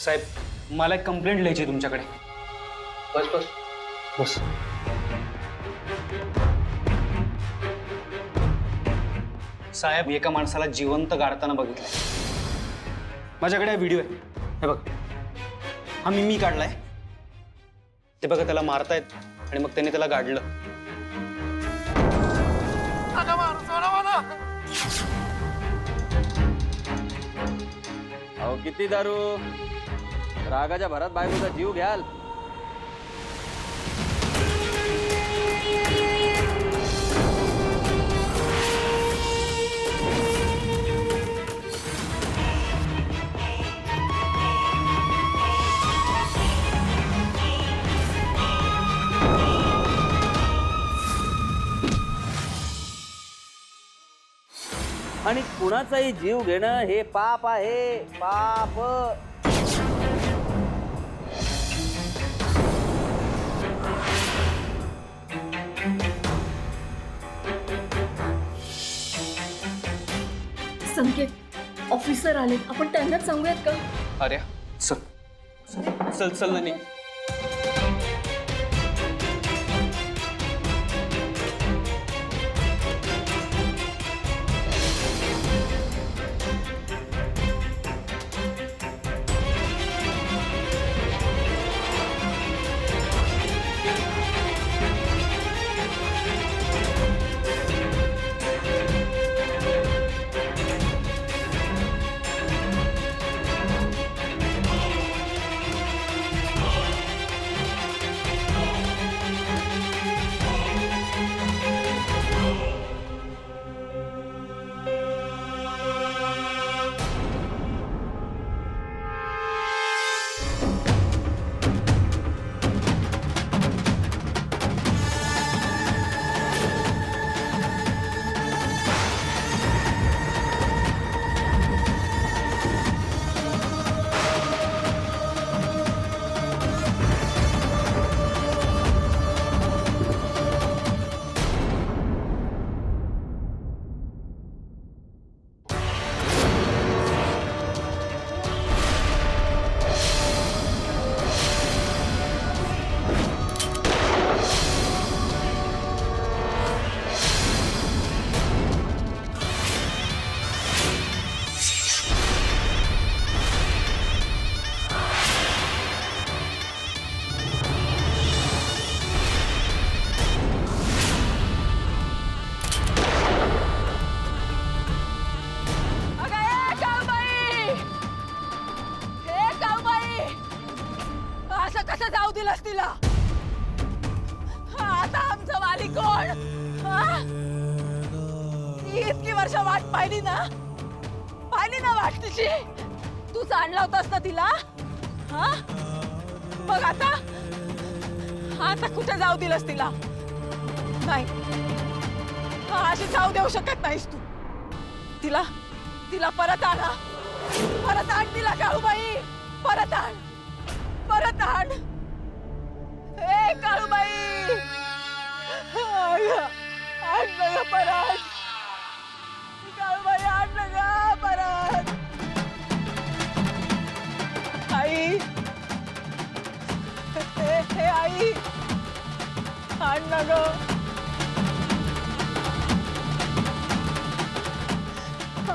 साहेब मला एक कंप्लेंट लिहायची तुमच्याकडे. बस बस बस. साहेब एका माणसाला जिवंत गाडताना बघितलंय. माझ्याकडे व्हिडिओ आहे, हे बघ. हा मी काढलाय. ते बघा त्याला मारतायत आणि मग त्याने त्याला गाडलं. अहो किती दारू, रागाच्या भरात बायकोचा जीव घ्याल. आणि कुणाचाही जीव घेणं हे पाप आहे, पाप. संकेत ऑफिसर आले, आपण त्यांनाच सांगूयात का? अरे चल चल चल ना. जाऊ दिलास तिला? आता आमचं वाली कोण? इतकी वर्ष वाट पाहिली ना वाट तिची. तूच आणला होतास ना तिला. बघ आता आता कुठे जाऊ दिलास तिला? नाही, अशी जाऊ देऊ शकत नाहीस तू. तिला परत आण तिला काळूबाई. परत आण. ए काळूबाई, आण ना परत. काळूबाई आण ना परत. आई, हे आई आण ना ग.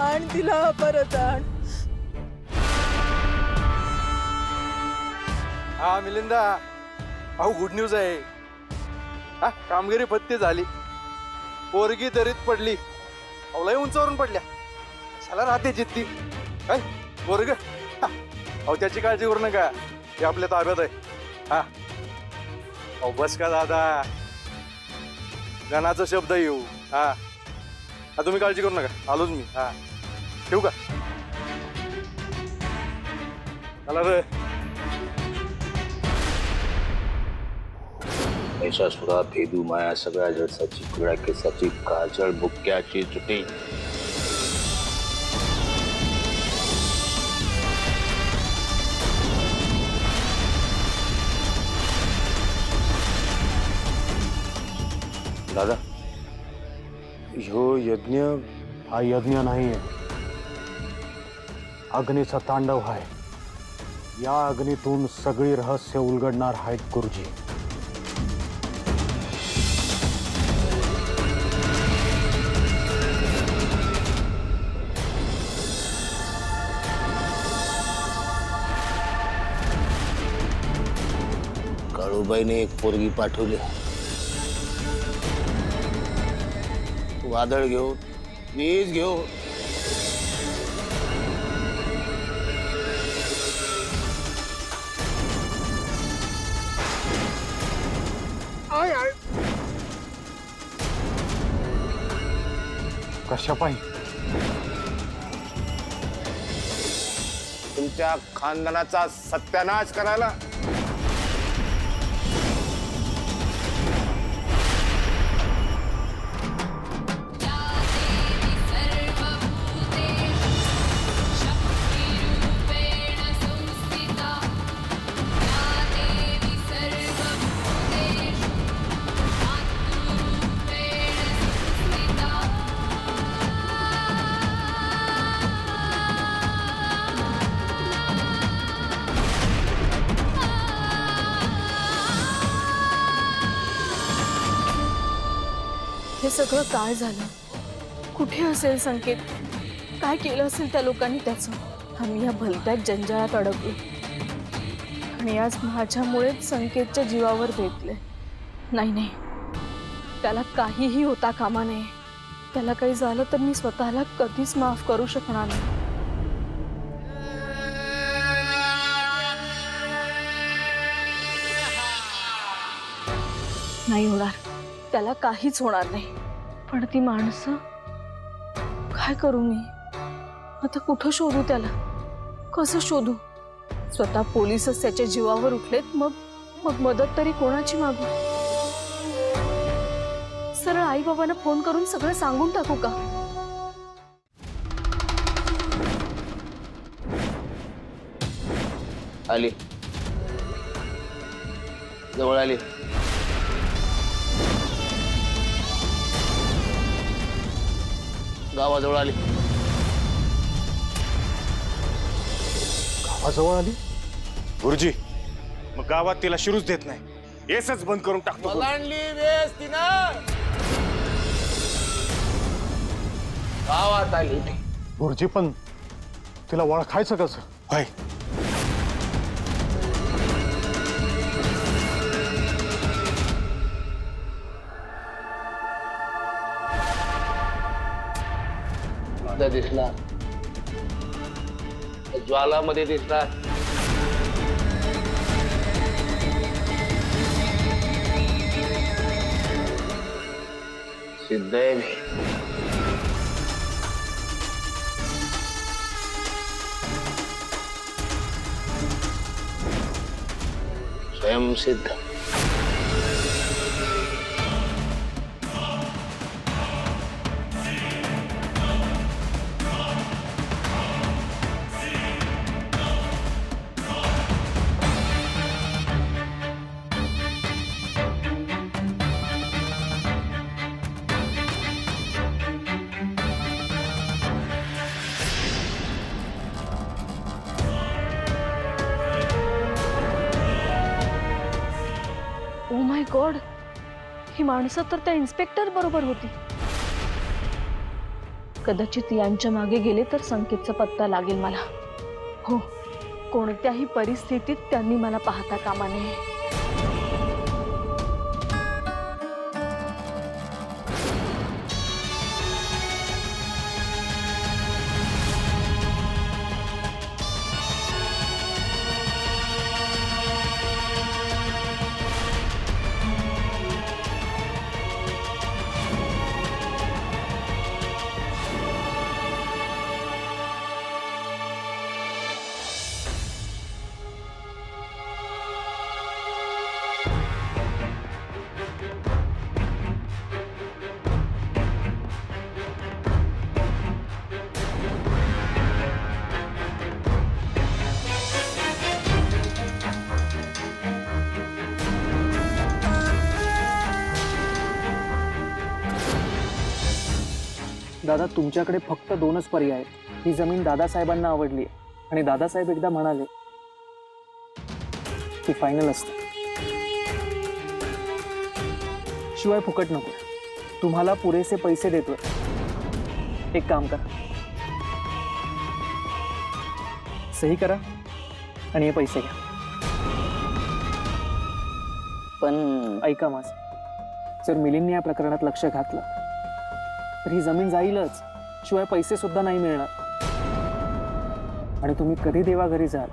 आण तिला परत आण. हा मिलिंदा, अहो गुड न्यूज आहे. हा कामगिरी पत्ती झाली. पोरगी दरीत पडली. अहो लय उंचावरून पडल्या. शाला राहते जिद्दी. काय पोरग, अहो त्याची काळजी करू नका, ते आपल्या ताब्यात आहे. हा अहो बस का दादा, गणाचा शब्द येऊ. हा तुम्ही काळजी करू नका, आलोच मी. हा ठेवू का? चला रे. महिषासुरा भेदू माया सगळ्या जळसाची पिवळ्या केसाची काजळ बुक्क्याची चुटी. दादा, ह्यो यज्ञ हा यज्ञ नाहीये, अग्नीचा तांडव आहे. या अग्नीतून सगळी रहस्य उलगडणार आहेत गुरुजी. काळूबाईने एक पोरगी पाठवली. वादळ घेऊन वीज घेऊन कशा पायी? तुमच्या खानदानाचा सत्यानाश करायला. हे सगळं काय झालं? कुठे असेल संकेत? काय केलं असेल त्या लोकांनी त्याचं? आम्ही या भलत्या जंजाळात अडकलो आणि आज माझ्यामुळेच संकेतच्या जीवावर बेतले. नाही नाही, त्याला काहीही होता कामा नये. त्याला काही झालं तर मी स्वतःला कधीच माफ करू शकणार नाही. नाही होणार, त्याला काहीच होणार नाही. पण ती माणसं, काय करू मी आता? कुठं शोधू त्याला? कसं शोधू? स्वतः पोलीसच त्याच्या जीवावर उठलेत, मग मदत तरी कोणाची मागू? सरळ आई बाबांना फोन करून सगळं सांगून टाकू का? आली, जवळ आली. गावाजवळ आली. गावाजवळ आली? गुरुजी, मग गावात तिला शिरूच देत नाही. येसच बंद करून टाकतो. गावात आली. गुरुजी, पण तिला ओळखायचं कसं? होय, दिसला, ज्वालामध्ये दिसला. सिद्ध आहे मी. स्वयंसिद्ध. ओ माय गॉड, ही माणसं तर त्या इन्स्पेक्टर बरोबर होती. कदाचित यांच्या मागे गेले तर संकेतचा पत्ता लागेल मला. हो, कोणत्याही परिस्थितीत त्यांनी मला पाहता कामा नये. दादा, तुमच्याकडे फक्त 2च पर्याय आहेत. ही जमीन दादासाहेबांना आवडली आणि दादासाहेब एकदा म्हणाले ती फायनल असते. शिवाय फुकट नको. तुम्हाला पुरेसे पैसे देतोय. एक काम करा, सही करा आणि हे पैसे घ्या. पण ऐका माझं, जर मिलिंदने या प्रकरणात लक्ष घातलं तर ही जमीन जाईलच, शिवाय पैसे सुद्धा नाही मिळणार. आणि तुम्ही कधी देवाघरी जाल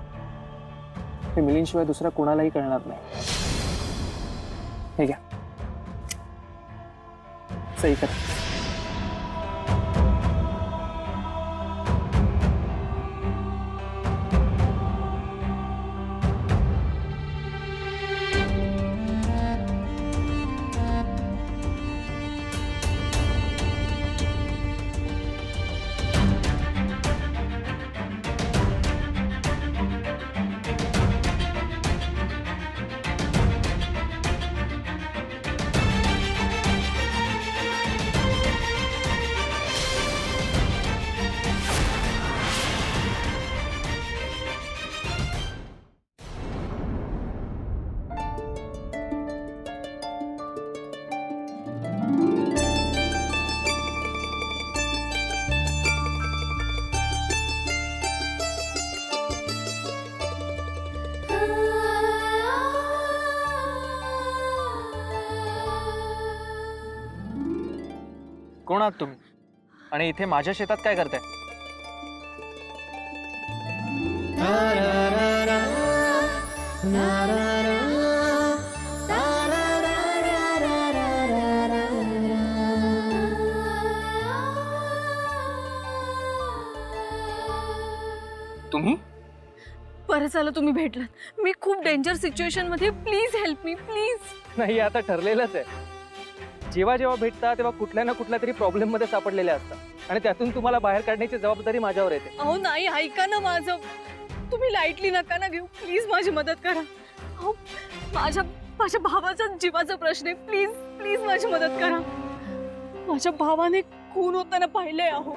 हे मिलिंदशिवाय दुसऱ्या कोणालाही कळणार नाही. हे घ्या, सही करा. कोण आहात तुम्ही आणि इथे माझ्या शेतात काय करताय? तुम्ही? बरं झालं तुम्ही भेटलात. मी खूप डेंजर सिच्युएशन मध्ये. Please help me, please. नाही, आता ठरलेलंच आहे. जेव्हा जेव्हा भेटता तेव्हा कुठल्या ना कुठल्या तरी प्रॉब्लेम मध्ये सापडलेले असतात आणि त्यातून तुम्हाला बाहेर काढण्याची जबाबदारी माझ्यावर येते. अहो नाही, ऐका ना माझं. तुम्ही लाईटली नका ना घेऊ. प्लीज माझी मदत करा. अहो माझ्या भावाचा जीवाचा प्रश्न आहे. प्लीज प्लीज माझी मदत करा. माझ्या भावाने खून होताना पाहिलंय. अहो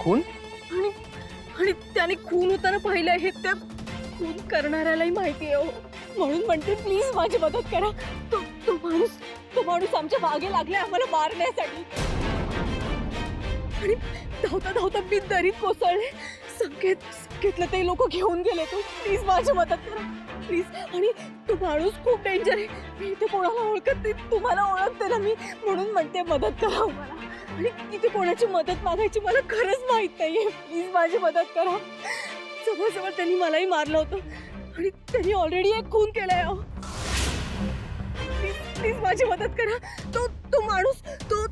खून? आणि त्याने खून होताना पाहिलंय हे त्या खून करणाऱ्यालाही माहिती आहे. म्हणून म्हणते प्लीज माझी मदत करा. तो माणूस आमच्या मागे लागलाय आम्हाला मारण्यासाठी. आणि धावता धावता मी दरीत कोसळले. संकेतला ते लोक घेऊन गेले. तो प्लीज माझी मदत करा प्लीज. आणि तो माणूस खूप डेंजर आहे. मी इथे कोणाला ओळखत नाही. तुम्हाला ओळखते ना मी, म्हणून म्हणते मदत करा मला. आणि तिथे कोणाची मदत मागायची मला खरंच माहित नाहीये. प्लीज माझी मदत करा. जवळजवळ त्यांनी मलाही मारलं होतं आणि त्यांनी ऑलरेडी एक खून केलाय. प्लीज प्लीज माझी मदत करा. तो माणूस तो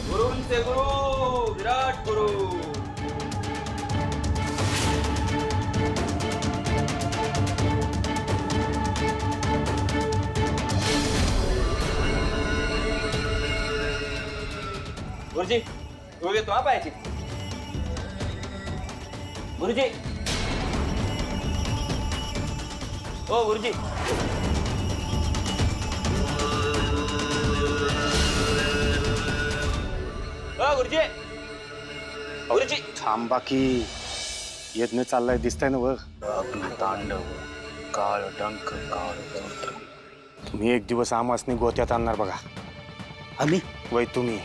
गुरुंचे गुरु विराट गुरु. गुरुजी डोळे तो पायाची. गुरुजी ओ गुरुजी. गुरुजी गुरुजी थांबा की यज्ञ चाललाय दिसतंय ना वर. तांडव काळ डंक काळ. तुम्ही एक दिवस आमासनी गोत्यात आणणार बघा. आम्ही वय तुम्ही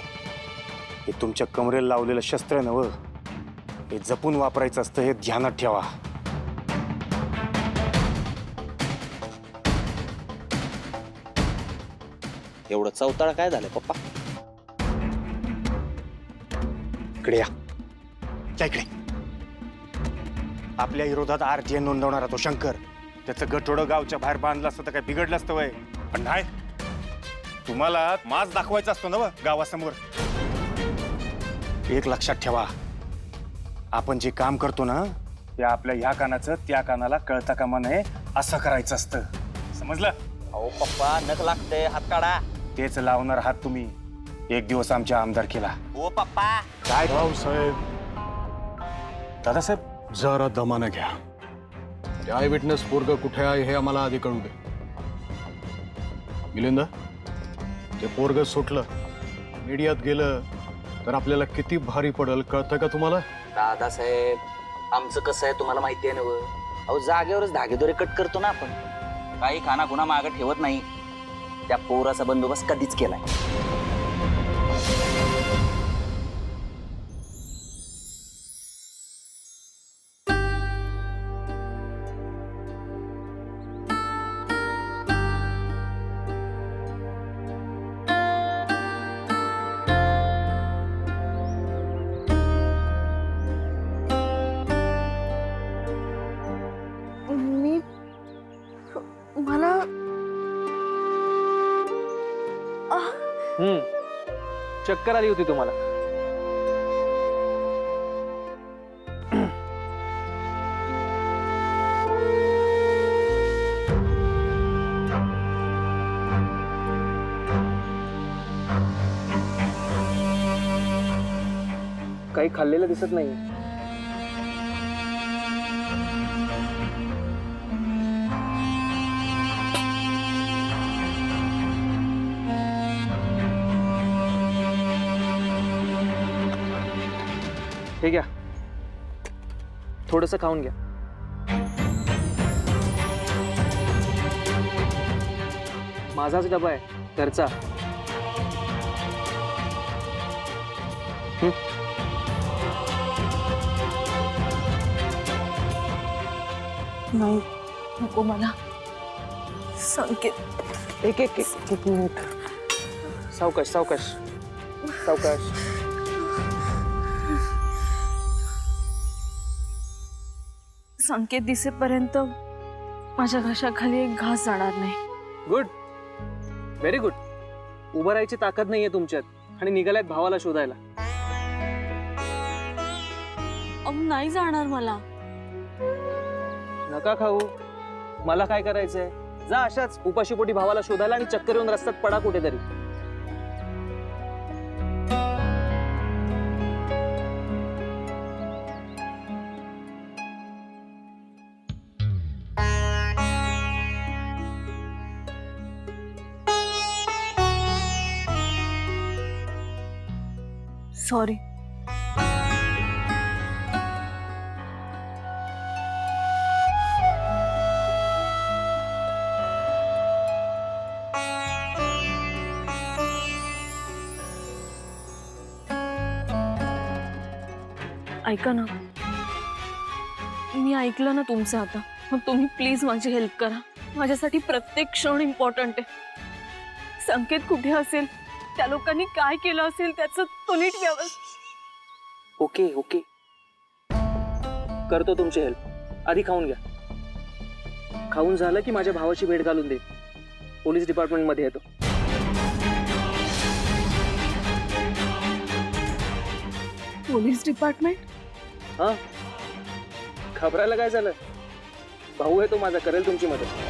हे तुमच्या कमरेला लावलेलं शस्त्र आहे ना व, हे जपून वापरायचं असतं हे ध्यानात ठेवा. एवढं चौताळा काय झालं पप्पा? इकडे या. या इकडे. आपल्या विरोधात RTI नोंदवणारा तो शंकर, त्याचं गठोडं गावच्या बाहेर बांधलं असतं तर काय बिघडलं असतं वय? पण नाही, तुम्हाला माज दाखवायचा असतो ना व गावासमोर. एक लक्षात ठेवा, आपण जे काम करतो ना या आपल्या ह्या कानाचं त्या कानाला कळता कामा नये असं करायचं असतं, समजलं? अहो पप्पा नख लागते, हात काढा. तेच लावणार आहात तुम्ही एक दिवस आमच्या आमदार केला. हो पप्पा. काय रावसाहेब दादासाहेब, जरा दमानं घ्या. ते आय विटनेस पोरग कुठे आहे हे आम्हाला आधी कळू दे. मिलिंद, ते पोरग सुटलं, मीडियात गेलं तर आपल्याला किती भारी पडल कळतं का तुम्हाला? दादासाहेब आमचं कसं आहे तुम्हाला माहिती आहे ना. अहो जागेवरच धागेदोरे कट करतो ना आपण, काही खाना खुणा मागं ठेवत नाही. त्या पोराचा बंदोबस्त कधीच केलाय. मी मला चक्कर आली होती तुम्हाला. काही खाल्लेलं दिसत नाही. हे घ्या, थोडंसं खाऊन घ्या. माझाच डबा आहे, घरचा. नाही नको मला. संकेत एक एक एक एक मिनिट. सावकाश सावकाश सावकाश. संकेत दिसेपर्यंत माझ्या घशाखाली एक घास जाणार नाही. Good, very good. उभं राहायची ताकद नाहीये तुमच्यात आणि निघाल्यात भावाला शोधायला. नाही जाणार मला. नका खाऊ, मला काय करायचंय. जा अशाच उपाशीपोटी भावाला शोधायला आणि चक्कर येऊन रस्त्यात पडा कुठेतरी. सॉरी. ऐका ना, मी ऐकलं ना तुमचं आता. मग तुम्ही प्लीज माझी हेल्प करा. माझ्यासाठी प्रत्येक क्षण इम्पॉर्टंट आहे. संकेत कुठे असेल, त्या लोकांनी काय केलं असेल त्याचं तो नीट व्यवस्थित. ओके ओके, करतो तुमची हेल्प. आधी खाऊन घ्या. खाऊन झालं की माझ्या भावाची भेट घालून दे. पोलीस डिपार्टमेंट मध्ये येतो. Police department? हा, घाबरायला काय झालं? भाऊ आहे तो माझा, करेल तुमची मदत.